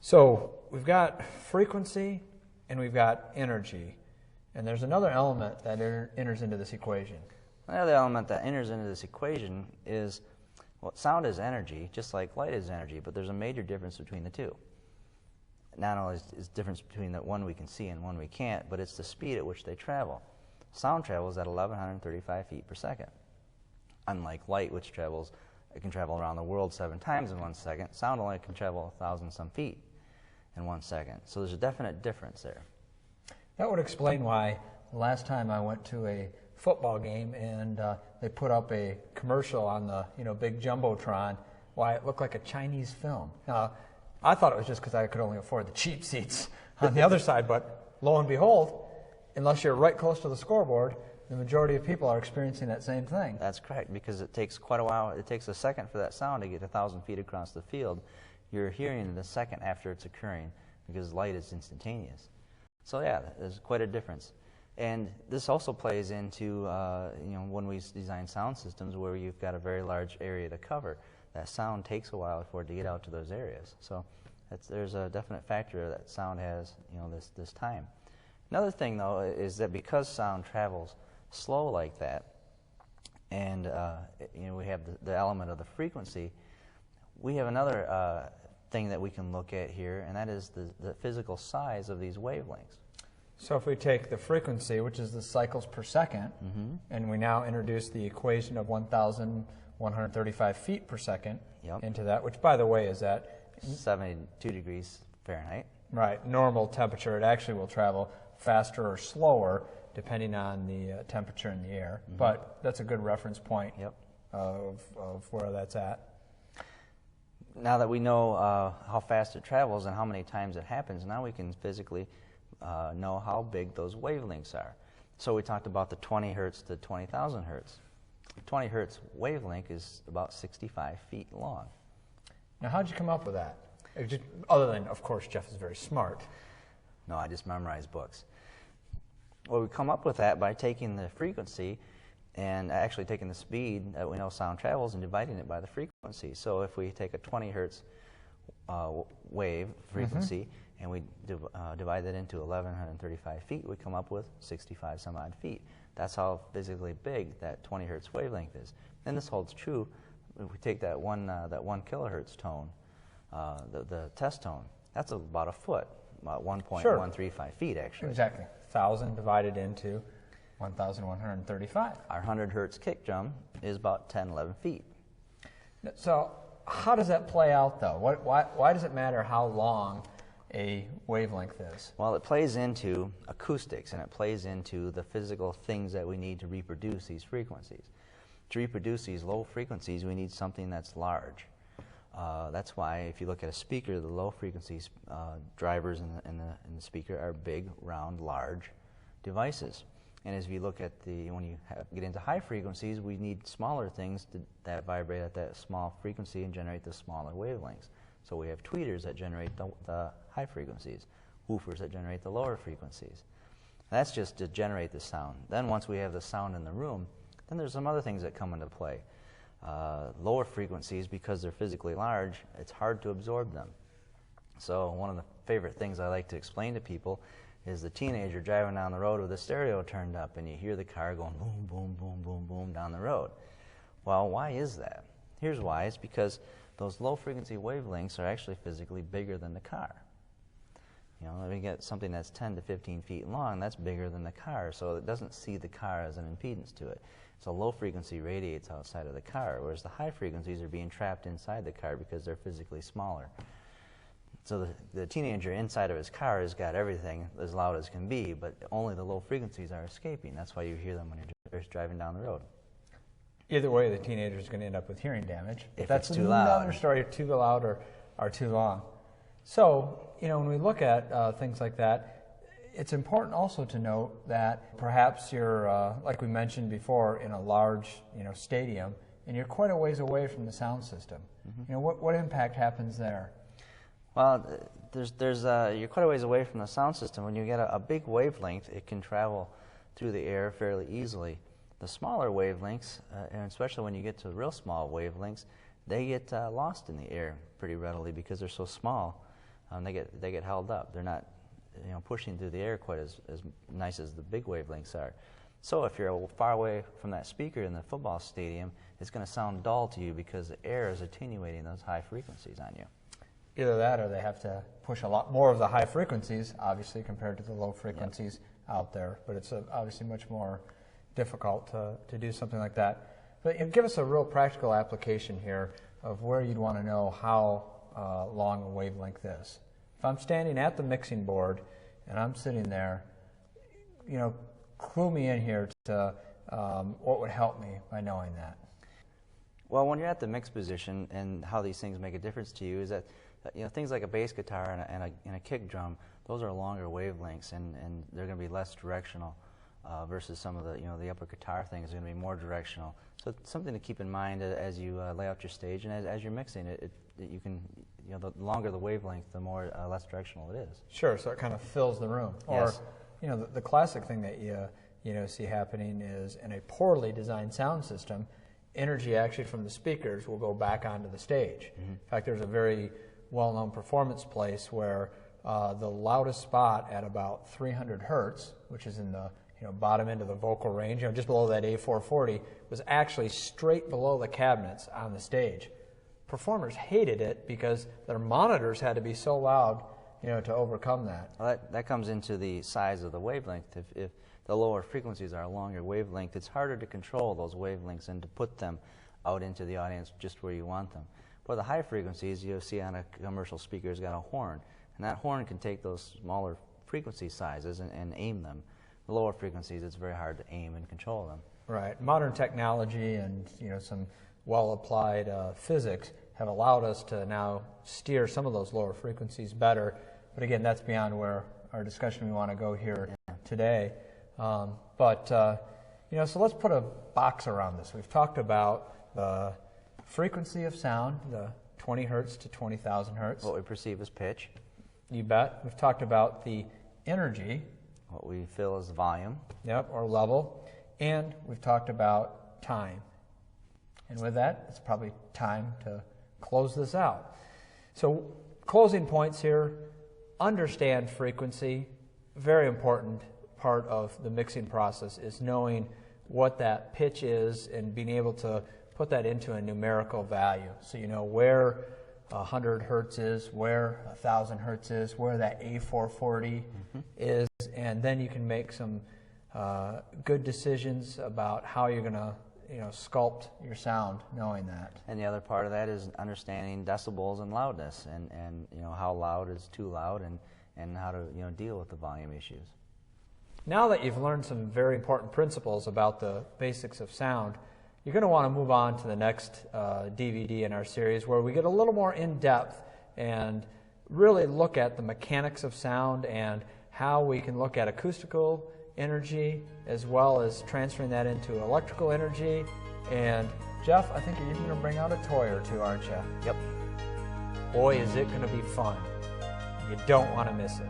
So we've got frequency and we've got energy. And there's another element that enters into this equation. Another element that enters into this equation is, well, sound is energy, just like light is energy, but there's a major difference between the two. Not only is the difference between the one we can see and one we can't, but it's the speed at which they travel. Sound travels at 1,135 feet per second. Unlike light, which it can travel around the world 7 times in 1 second, sound only can travel 1,000 some feet in 1 second. So there's a definite difference there. That would explain why the last time I went to a football game and they put up a commercial on the big jumbotron, why it looked like a Chinese film. Now, I thought it was just because I could only afford the cheap seats on the other side, but lo and behold, unless you're right close to the scoreboard, the majority of people are experiencing that same thing. That's correct, because it takes quite a while. It takes a second for that sound to get 1,000 feet across the field. You're hearing it a second after it's occurring, because light is instantaneous. So yeah, there's quite a difference. And this also plays into when we design sound systems where you've got a very large area to cover. That sound takes a while for it to get out to those areas. So there's a definite factor that sound has this time. Another thing, though, is that because sound travels slow like that, and we have the element of the frequency, we have another thing that we can look at here, and that is the physical size of these wavelengths. So if we take the frequency, which is the cycles per second, and we now introduce the equation of 1,135 feet per second into that, which, by the way, is at 72 degrees Fahrenheit. Right, normal temperature. It actually will travel faster or slower depending on the temperature in the air. But that's a good reference point of where that's at. Now that we know how fast it travels and how many times it happens, now we can physically know how big those wavelengths are. So we talked about the 20 hertz to 20,000 hertz. The 20 hertz wavelength is about 65 feet long. Now, how'd you come up with that? Other than, of course, Jeff is very smart. No, I just memorize books. Well, we come up with that by taking the frequency and actually taking the speed that we know sound travels and dividing it by the frequency. So if we take a 20 hertz wave frequency and we divide that into 1,135 feet, we come up with 65 some odd feet. That's how physically big that 20 hertz wavelength is. And this holds true if we take that one kilohertz tone, the test tone. That's about a foot, about 1.135 feet actually. Exactly. 1,000 divided into 1,135. Our 100 hertz kick drum is about 10, 11 feet. So how does that play out, though? Why does it matter how long a wavelength is? Well, it plays into acoustics, and it plays into the physical things that we need to reproduce these frequencies. To reproduce these low frequencies, we need something that's large. That's why if you look at a speaker, the low frequencies drivers in the speaker are big, round, large devices. And as you look at when you get into high frequencies, we need smaller things that vibrate at that small frequency and generate the smaller wavelengths. So we have tweeters that generate the high frequencies, woofers that generate the lower frequencies. That's just to generate the sound. Then once we have the sound in the room, then there's some other things that come into play. Lower frequencies, because they're physically large, it's hard to absorb them. So one of the favorite things I like to explain to people is the teenager driving down the road with the stereo turned up and you hear the car going boom, boom, boom, boom, boom down the road. Well, why is that? Here's why. It's because those low frequency wavelengths are actually physically bigger than the car. Let me get something that's 10 to 15 feet long, that's bigger than the car, so it doesn't see the car as an impedance to it. So low frequency radiates outside of the car, whereas the high frequencies are being trapped inside the car because they're physically smaller. So the teenager inside of his car has got everything as loud as can be, but only the low frequencies are escaping. That's why you hear them when you're driving down the road. Either way, the teenager is going to end up with hearing damage. If that's it's too loud. Another story, too loud or too long. So, when we look at things like that, it's important also to note that perhaps you're, like we mentioned before, in a large, stadium, and you're quite a ways away from the sound system. What impact happens there? Well, you're quite a ways away from the sound system. When you get a big wavelength, it can travel through the air fairly easily. The smaller wavelengths, and especially when you get to real small wavelengths, they get lost in the air pretty readily because they're so small. They get held up. They're not, you know, pushing through the air quite as nice as the big wavelengths are. So if you're far away from that speaker in the football stadium, it's going to sound dull to you because the air is attenuating those high frequencies on you. Either that, or they have to push a lot more of the high frequencies, obviously, compared to the low frequencies out there. But it's obviously much more difficult to do something like that. But give us a real practical application here of where you'd want to know how long a wavelength is. If I'm standing at the mixing board and I'm sitting there, you know, clue me in here to what would help me by knowing that. Well, when you're at the mix position, and how these things make a difference to you is that, you know, things like a bass guitar and a kick drum, those are longer wavelengths, and they're going to be less directional versus some of the, you know, the upper guitar thing is going to be more directional. So it's something to keep in mind as you lay out your stage, and as you're mixing it, you can, you know, the longer the wavelength, the more less directional it is. Sure. So it kind of fills the room. Yes. Or, you know, the classic thing that you know see happening is in a poorly designed sound system, energy actually from the speakers will go back onto the stage. Mm-hmm. In fact, there's a very well-known performance place where the loudest spot at about 300 hertz, which is in the, you know, bottom end of the vocal range, you know, just below that A440, was actually straight below the cabinets on the stage. Performers hated it because their monitors had to be so loud, you know, to overcome that. Well, that comes into the size of the wavelength. If the lower frequencies are a longer wavelength, it's harder to control those wavelengths and to put them out into the audience just where you want them. For the high frequencies, you'll see on a commercial speaker has got a horn, and that horn can take those smaller frequency sizes and aim them. The lower frequencies, it's very hard to aim and control them. Right. Modern technology and, you know, some well-applied physics have allowed us to now steer some of those lower frequencies better. But again, that's beyond where our discussion we want to go here today. You know, so let's put a box around this. We've talked about the frequency of sound, the 20 hertz to 20,000 hertz. What we perceive as pitch. You bet. We've talked about the energy. What we feel as volume. Yep, or level. And we've talked about time. And with that, it's probably time to close this out. So, closing points here, understand frequency. Very important part of the mixing process is knowing what that pitch is and being able to put that into a numerical value. So you know where 100 hertz is, where 1,000 hertz is, where that A440 is, and then you can make some good decisions about how you're going to, you know, sculpt your sound knowing that. And the other part of that is understanding decibels and loudness, and you know, how loud is too loud, and how to, you know, deal with the volume issues. Now that you've learned some very important principles about the basics of sound, you're going to want to move on to the next DVD in our series where we get a little more in-depth and really look at the mechanics of sound and how we can look at acoustical energy as well as transferring that into electrical energy. And Jeff, I think you're even going to bring out a toy or two, aren't you? Yep. Boy, is it going to be fun. You don't want to miss it.